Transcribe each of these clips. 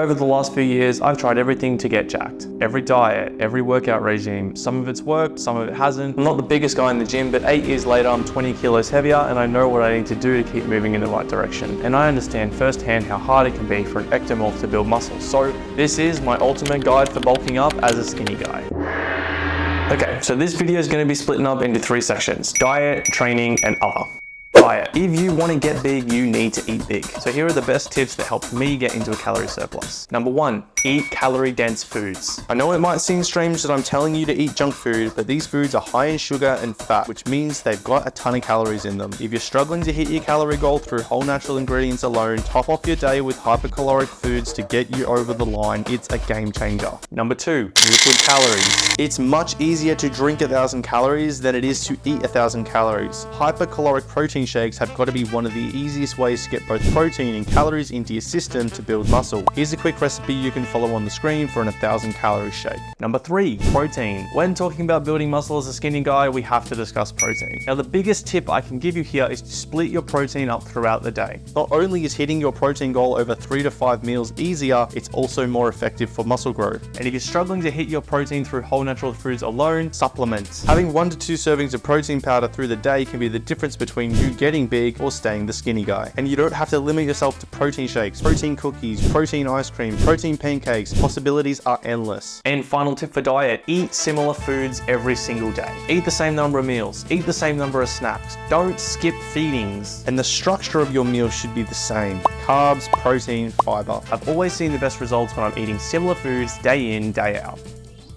Over the last few years, I've tried everything to get jacked. Every diet, every workout regime. Some of it's worked, some of it hasn't. I'm not the biggest guy in the gym, but 8 years later, I'm 20 kilos heavier and I know what I need to do to keep moving in the right direction. And I understand firsthand how hard it can be for an ectomorph to build muscle. So this is my ultimate guide for bulking up as a skinny guy. Okay, so this video is going to be splitting up into 3 sections: diet, training, and other. Diet. If you want to get big, you need to eat big. So here are the best tips that helped me get into a calorie surplus. Number 1, eat calorie dense foods. I know it might seem strange that I'm telling you to eat junk food, but these foods are high in sugar and fat, which means they've got a ton of calories in them. If you're struggling to hit your calorie goal through whole natural ingredients alone, top off your day with hypercaloric foods to get you over the line. It's a game changer. Number 2, liquid calories. It's much easier to drink 1,000 calories than it is to eat 1,000 calories. Hypercaloric protein shakes have got to be one of the easiest ways to get both protein and calories into your system to build muscle. Here's a quick recipe you can follow on the screen for an 1,000 calorie shake. Number 3, protein. When talking about building muscle as a skinny guy, we have to discuss protein. Now, the biggest tip I can give you here is to split your protein up throughout the day. Not only is hitting your protein goal over 3 to 5 meals easier, it's also more effective for muscle growth. And if you're struggling to hit your protein through whole natural foods alone, supplements. Having 1 to 2 servings of protein powder through the day can be the difference between you getting big or staying the skinny guy. And you don't have to limit yourself to protein shakes, protein cookies, protein ice cream, protein pancakes. Possibilities are endless. And final tip for diet, eat similar foods every single day. Eat the same number of meals, eat the same number of snacks. Don't skip feedings. And the structure of your meals should be the same: carbs, protein, fiber. I've always seen the best results when I'm eating similar foods day in, day out.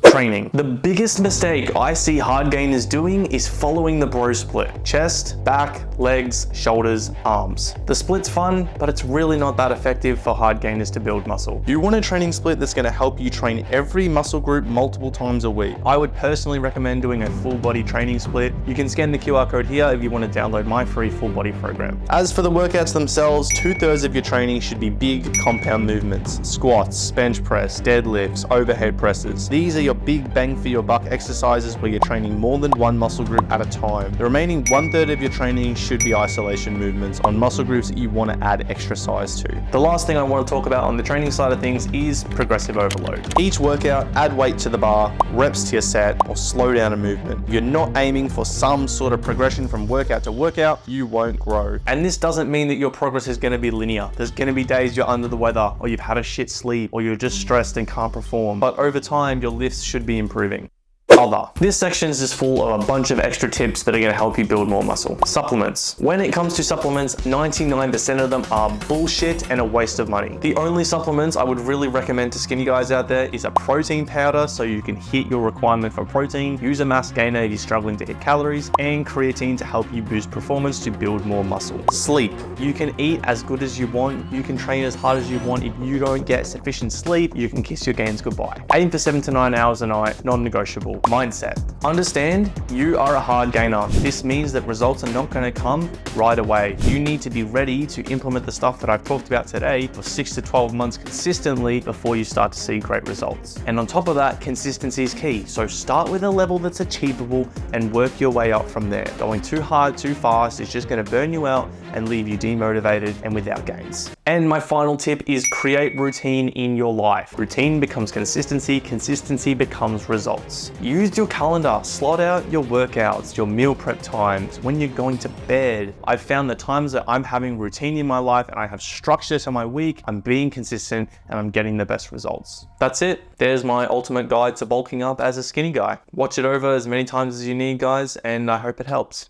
Training. The biggest mistake I see hard gainers doing is following the bro split. Chest, back, legs, shoulders, arms. The split's fun, but it's really not that effective for hard gainers to build muscle. You want a training split that's going to help you train every muscle group multiple times a week. I would personally recommend doing a full body training split. You can scan the QR code here if you want to download my free full body program. As for the workouts themselves, 2/3 of your training should be big compound movements: squats, bench press, deadlifts, overhead presses. These are your big bang for your buck exercises where you're training more than one muscle group at a time. The remaining 1/3 of your training should be isolation movements on muscle groups that you want to add extra size to. The last thing I want to talk about on the training side of things is progressive overload. Each workout, add weight to the bar, reps to your set, or slow down a movement. If you're not aiming for some sort of progression from workout to workout, you won't grow. And this doesn't mean that your progress is going to be linear. There's going to be days you're under the weather, or you've had a shit sleep, or you're just stressed and can't perform. But over time, your lifts should be improving. Other. This section is just full of a bunch of extra tips that are going to help you build more muscle. Supplements. When it comes to supplements, 99% of them are bullshit and a waste of money. The only supplements I would really recommend to skinny guys out there is a protein powder so you can hit your requirement for protein, use a mass gainer if you're struggling to hit calories, and creatine to help you boost performance to build more muscle. Sleep. You can eat as good as you want, you can train as hard as you want. If you don't get sufficient sleep, you can kiss your gains goodbye. Aim for 7 to 9 hours a night, non-negotiable. Mindset. Understand you are a hard gainer. This means that results are not going to come right away. You need to be ready to implement the stuff that I've talked about today for 6 to 12 months consistently before you start to see great results. And on top of that, consistency is key. So start with a level that's achievable and work your way up from there. Going too hard, too fast is just going to burn you out and leave you demotivated and without gains. And my final tip is create routine in your life. Routine becomes consistency, consistency becomes results. Use your calendar, slot out your workouts, your meal prep times, when you're going to bed. I've found the times that I'm having routine in my life and I have structure to my week, I'm being consistent and I'm getting the best results. That's it. There's my ultimate guide to bulking up as a skinny guy. Watch it over as many times as you need, guys, and I hope it helps.